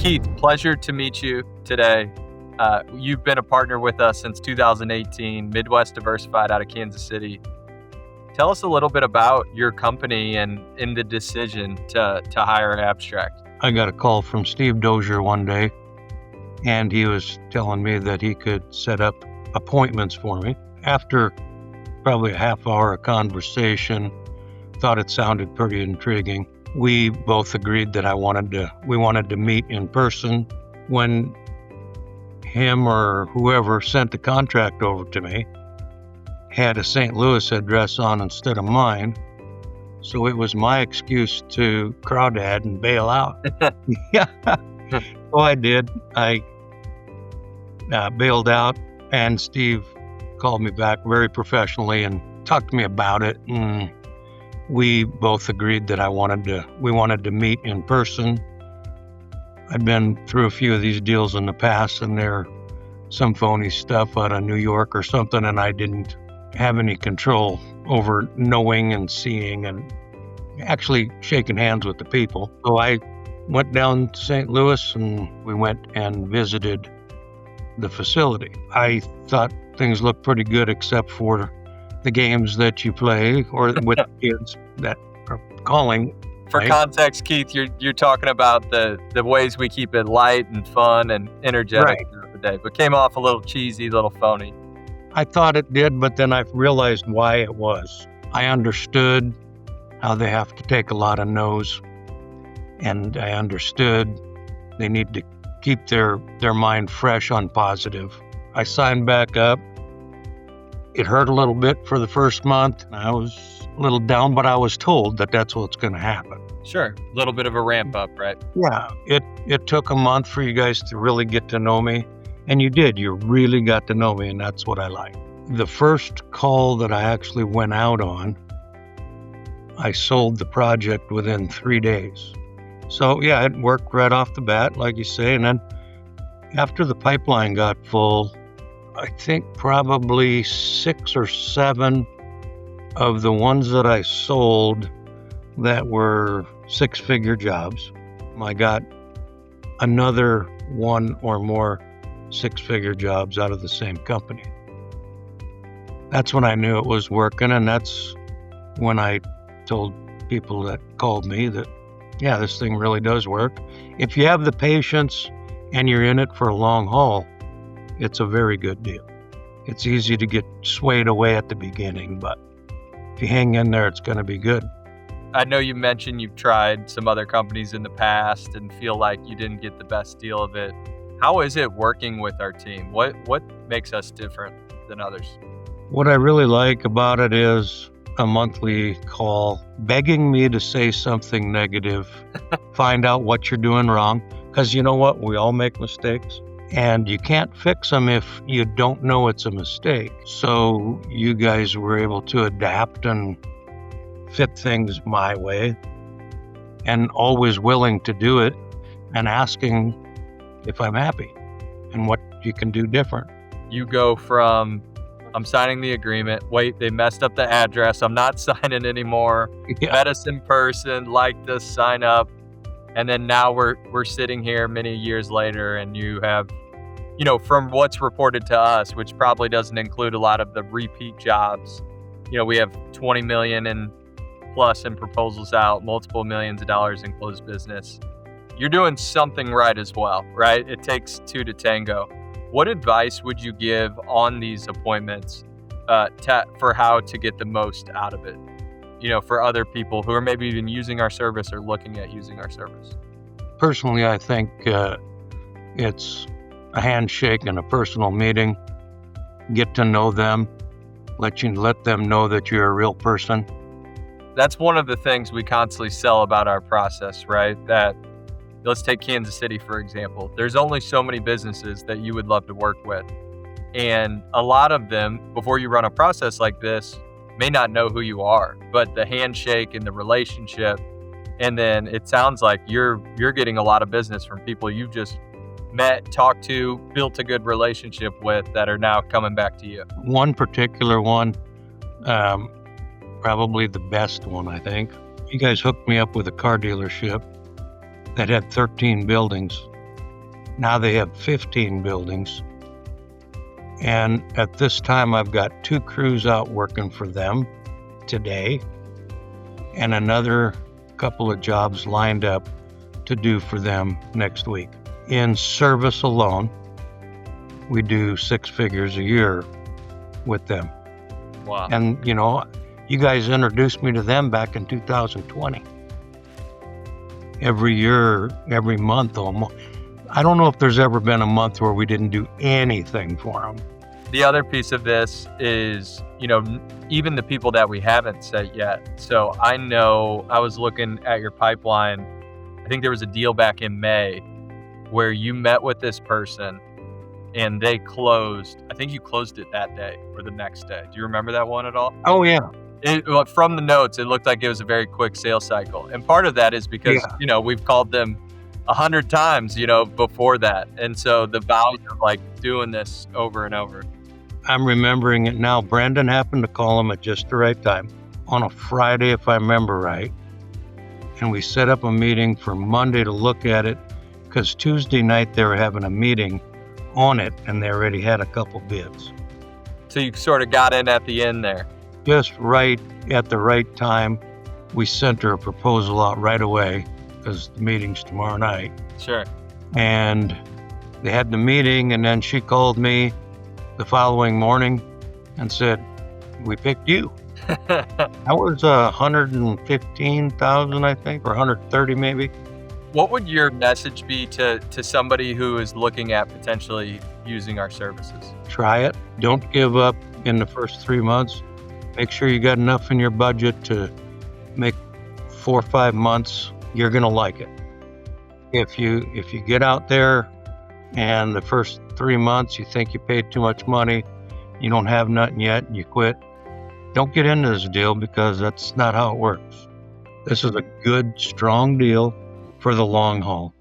Keith, pleasure to meet you today. You've been a partner with us since 2018, Midwest Diversified out of Kansas City. Tell us a little bit about your company and in the decision to hire Abstrakt. I got a call from Steve Dozier one day, and he was telling me that he could set up appointments for me. After probably a half hour of conversation, thought it sounded pretty intriguing. We both agreed that we wanted to meet in person. When him or whoever sent the contract over to me had a St. Louis address on instead of mine, so it was my excuse to crawdad and bail out. Yeah, so I did. I bailed out, and Steve called me back very professionally and talked to me about it. And we both agreed that we wanted to meet in person. I'd been through a few of these deals in the past, and they're some phony stuff out of New York or something, and I didn't have any control over knowing and seeing and actually shaking hands with the people. So I went down to St. Louis, and we went and visited the facility. I thought things looked pretty good, except for the games that you play or with kids that are calling. For context, Keith, you're talking about the ways we keep it light and fun and energetic throughout the day, but came off a little cheesy, a little phony. I thought it did, but then I realized why it was. I understood how they have to take a lot of no's, and I understood they need to keep their mind fresh on positive. I signed back up. It hurt a little bit for the first month. I was a little down, but I was told that that's what's going to happen. Sure. A little bit of a ramp up, right? Yeah. It took a month for you guys to really get to know me. And you did. You really got to know me, and that's what I like. The first call that I actually went out on, I sold the project within 3 days. So, yeah, it worked right off the bat, like you say. And then after the pipeline got full, I think probably 6 or 7 of the ones that I sold that were six-figure jobs, I got another 1 or more six-figure jobs out of the same company. That's when I knew it was working, and that's when I told people that called me that, yeah, this thing really does work. If you have the patience and you're in it for a long haul, it's a very good deal. It's easy to get swayed away at the beginning, but if you hang in there, it's going to be good. I know you mentioned you've tried some other companies in the past and feel like you didn't get the best deal of it. How is it working with our team? What makes us different than others? What I really like about it is a monthly call begging me to say something negative, find out what you're doing wrong, because you know what? We all make mistakes. And you can't fix them if you don't know it's a mistake. So you guys were able to adapt and fit things my way, and always willing to do it and asking if I'm happy and what you can do different. You go from, I'm signing the agreement, wait, they messed up the address, I'm not signing anymore, met us in person, liked us, sign up. And then now we're sitting here many years later, and you have, from what's reported to us, which probably doesn't include a lot of the repeat jobs, we have 20 million and plus in proposals out, multiple millions of dollars in closed business. You're doing something right as well, right? It takes two to tango. What advice would you give on these appointments for how to get the most out of it? For other people who are maybe even using our service or looking at using our service? Personally, I think it's a handshake and a personal meeting. Get to know them, let them know that you're a real person. That's one of the things we constantly sell about our process, right? That, let's take Kansas City, for example. There's only so many businesses that you would love to work with. And a lot of them, before you run a process like this, may not know who you are, but the handshake and the relationship, and then it sounds like you're getting a lot of business from people you've just met, talked to, built a good relationship with that are now coming back to you. One particular one, probably the best one, I think. You guys hooked me up with a car dealership that had 13 buildings. Now they have 15 buildings. And at this time, I've got 2 crews out working for them today and another couple of jobs lined up to do for them next week. In service alone, we do 6 figures a year with them. Wow. And, you guys introduced me to them back in 2020. Every year, every month almost. I don't know if there's ever been a month where we didn't do anything for them. The other piece of this is, even the people that we haven't set yet. So I know I was looking at your pipeline. I think there was a deal back in May where you met with this person and they closed. I think you closed it that day or the next day. Do you remember that one at all? Oh, yeah. From the notes, it looked like it was a very quick sales cycle. And part of that is because, we've called them 100 times, before that. And so the value of doing this over and over. I'm remembering it now. Brandon happened to call him at just the right time on a Friday, if I remember right. And we set up a meeting for Monday to look at it because Tuesday night they were having a meeting on it and they already had a couple bids. So you sort of got in at the end there. Just right at the right time. We sent her a proposal out right away because the meeting's tomorrow night. Sure. And they had the meeting and then she called me the following morning and said, we picked you. That was 115,000, I think, or 130 maybe. What would your message be to somebody who is looking at potentially using our services? Try it. Don't give up in the first 3 months. Make sure you got enough in your budget to make 4 or 5 months. You're going to like it. If you get out there and the first 3 months you think you paid too much money, you don't have nothing yet, and you quit, don't get into this deal because that's not how it works. This is a good, strong deal for the long haul.